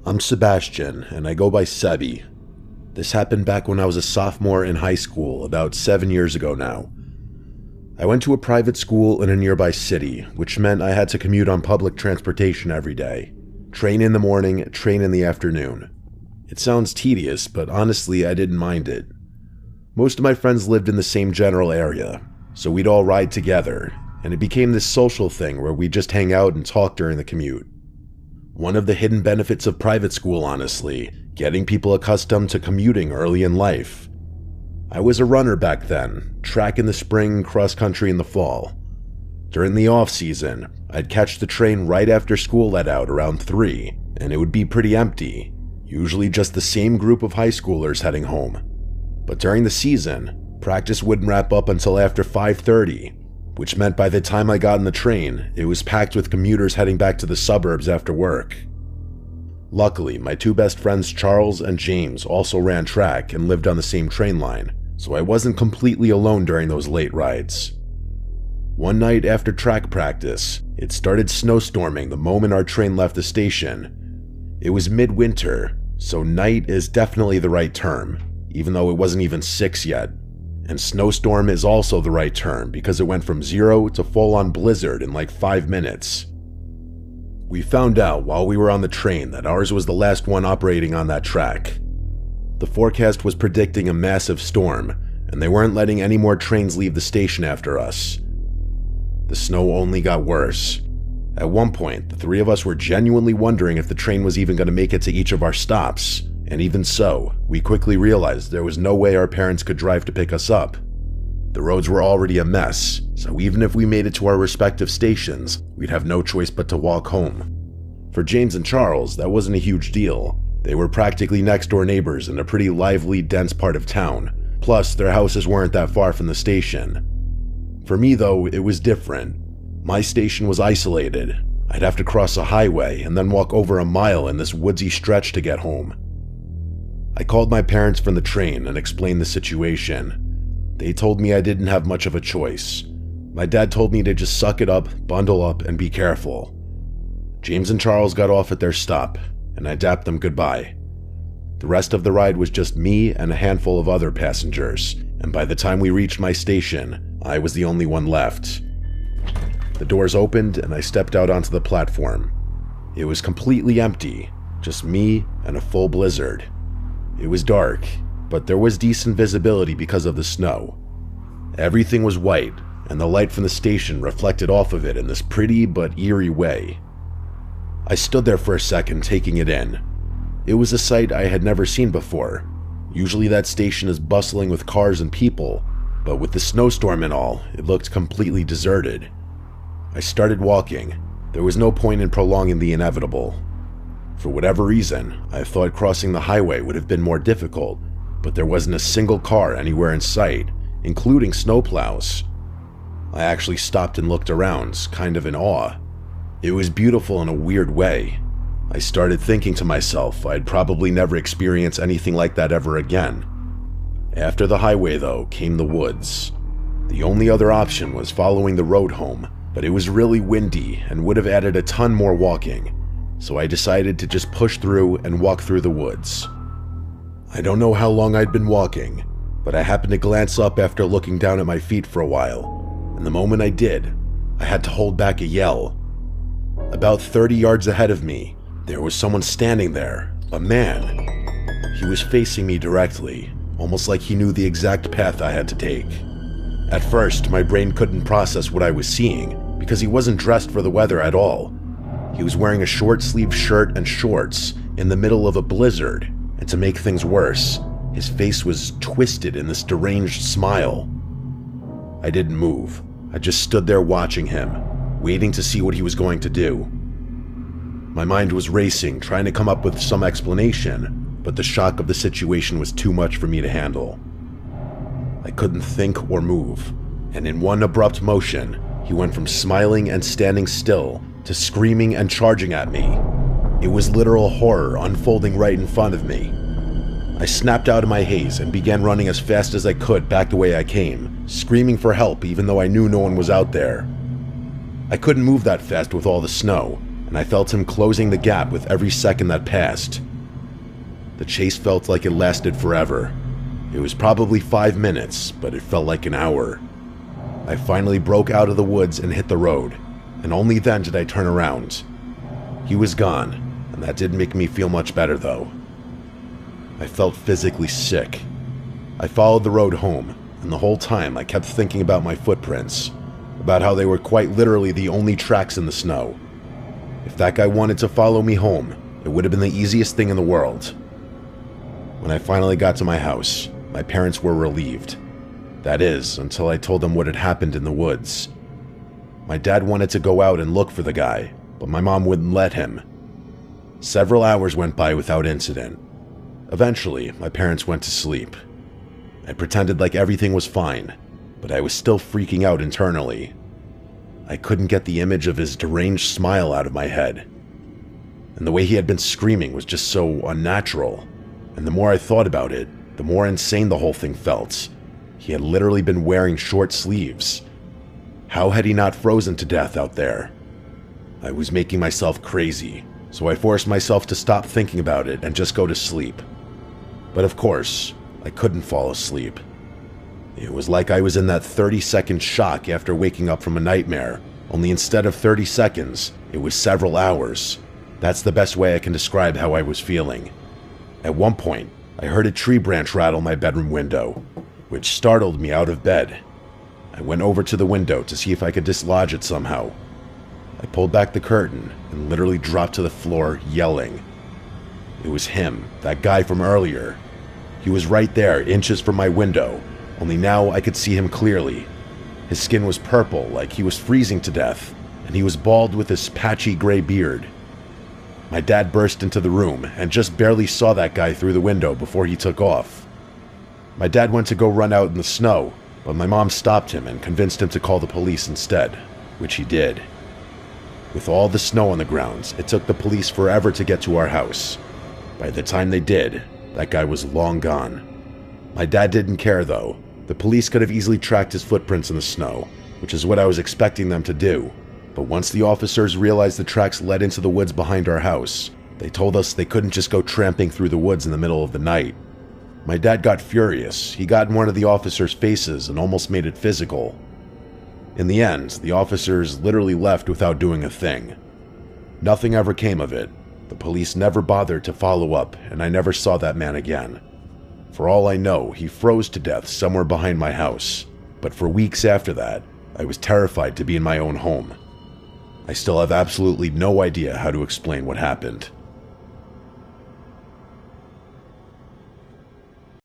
I'm Sebastian, and I go by Sebi. This happened back when I was a sophomore in high school, about 7 years ago now. I went to a private school in a nearby city, which meant I had to commute on public transportation every day. Train in the morning, train in the afternoon. It sounds tedious, but honestly, I didn't mind it. Most of my friends lived in the same general area, so we'd all ride together, and it became this social thing where we'd just hang out and talk during the commute. One of the hidden benefits of private school, honestly, getting people accustomed to commuting early in life. I was a runner back then, track in the spring, cross country in the fall. During the off season, I'd catch the train right after school let out around 3, and it would be pretty empty, usually just the same group of high schoolers heading home. But during the season, practice wouldn't wrap up until after 5:30, which meant by the time I got on the train, it was packed with commuters heading back to the suburbs after work. Luckily, my two best friends Charles and James also ran track and lived on the same train line, so I wasn't completely alone during those late rides. One night after track practice, it started snowstorming the moment our train left the station. It was midwinter, so night is definitely the right term, even though it wasn't even 6 yet. And snowstorm is also the right term because it went from 0 to full-on blizzard in like 5 minutes. We found out while we were on the train that ours was the last one operating on that track. The forecast was predicting a massive storm, and they weren't letting any more trains leave the station after us. The snow only got worse. At one point, the three of us were genuinely wondering if the train was even going to make it to each of our stops. And even so, we quickly realized there was no way our parents could drive to pick us up. The roads were already a mess, so even if we made it to our respective stations, we'd have no choice but to walk home. For James and Charles, that wasn't a huge deal. They were practically next-door neighbors in a pretty lively, dense part of town, plus their houses weren't that far from the station. For me, though, it was different. My station was isolated. I'd have to cross a highway and then walk over a mile in this woodsy stretch to get home. I called my parents from the train and explained the situation. They told me I didn't have much of a choice. My dad told me to just suck it up, bundle up, and be careful. James and Charles got off at their stop, and I dapped them goodbye. The rest of the ride was just me and a handful of other passengers, and by the time we reached my station, I was the only one left. The doors opened and I stepped out onto the platform. It was completely empty, just me and a full blizzard. It was dark, but there was decent visibility because of the snow. Everything was white, and the light from the station reflected off of it in this pretty but eerie way. I stood there for a second, taking it in. It was a sight I had never seen before. Usually that station is bustling with cars and people, but with the snowstorm and all, it looked completely deserted. I started walking. There was no point in prolonging the inevitable. For whatever reason, I thought crossing the highway would have been more difficult, but there wasn't a single car anywhere in sight, including snowplows. I actually stopped and looked around, kind of in awe. It was beautiful in a weird way. I started thinking to myself I'd probably never experience anything like that ever again. After the highway, though, came the woods. The only other option was following the road home, but it was really windy and would have added a ton more walking. So I decided to just push through and walk through the woods. I don't know how long I'd been walking, but I happened to glance up after looking down at my feet for a while, and the moment I did, I had to hold back a yell. About 30 yards ahead of me, there was someone standing there, a man. He was facing me directly, almost like he knew the exact path I had to take. At first, my brain couldn't process what I was seeing, because he wasn't dressed for the weather at all. He was wearing a short-sleeved shirt and shorts in the middle of a blizzard, and to make things worse, his face was twisted in this deranged smile. I didn't move. I just stood there watching him, waiting to see what he was going to do. My mind was racing, trying to come up with some explanation, but the shock of the situation was too much for me to handle. I couldn't think or move, and in one abrupt motion, he went from smiling and standing still to screaming and charging at me. It was literal horror unfolding right in front of me. I snapped out of my haze and began running as fast as I could back the way I came, screaming for help even though I knew no one was out there. I couldn't move that fast with all the snow, and I felt him closing the gap with every second that passed. The chase felt like it lasted forever. It was probably 5 minutes, but it felt like an hour. I finally broke out of the woods and hit the road, and only then did I turn around. He was gone, and that didn't make me feel much better though. I felt physically sick. I followed the road home, and the whole time I kept thinking about my footprints, about how they were quite literally the only tracks in the snow. If that guy wanted to follow me home, it would have been the easiest thing in the world. When I finally got to my house, my parents were relieved. That is, until I told them what had happened in the woods. My dad wanted to go out and look for the guy, but my mom wouldn't let him. Several hours went by without incident. Eventually, my parents went to sleep. I pretended like everything was fine, but I was still freaking out internally. I couldn't get the image of his deranged smile out of my head. And the way he had been screaming was just so unnatural. And the more I thought about it, the more insane the whole thing felt. He had literally been wearing short sleeves. How had he not frozen to death out there? I was making myself crazy, so I forced myself to stop thinking about it and just go to sleep. But of course, I couldn't fall asleep. It was like I was in that 30-second shock after waking up from a nightmare, only instead of 30 seconds, it was several hours. That's the best way I can describe how I was feeling. At one point, I heard a tree branch rattle my bedroom window, which startled me out of bed. I went over to the window to see if I could dislodge it somehow. I pulled back the curtain and literally dropped to the floor, yelling. It was him, that guy from earlier. He was right there, inches from my window, only now I could see him clearly. His skin was purple, like he was freezing to death, and he was bald with this patchy gray beard. My dad burst into the room and just barely saw that guy through the window before he took off. My dad went to go run out in the snow, but my mom stopped him and convinced him to call the police instead, which he did. With all the snow on the grounds, it took the police forever to get to our house. By the time they did, that guy was long gone. My dad didn't care though. The police could have easily tracked his footprints in the snow, which is what I was expecting them to do. But once the officers realized the tracks led into the woods behind our house, they told us they couldn't just go tramping through the woods in the middle of the night. My dad got furious. He got in one of the officers' faces and almost made it physical. In the end, the officers literally left without doing a thing. Nothing ever came of it. The police never bothered to follow up, and I never saw that man again. For all I know, he froze to death somewhere behind my house. But for weeks after that, I was terrified to be in my own home. I still have absolutely no idea how to explain what happened.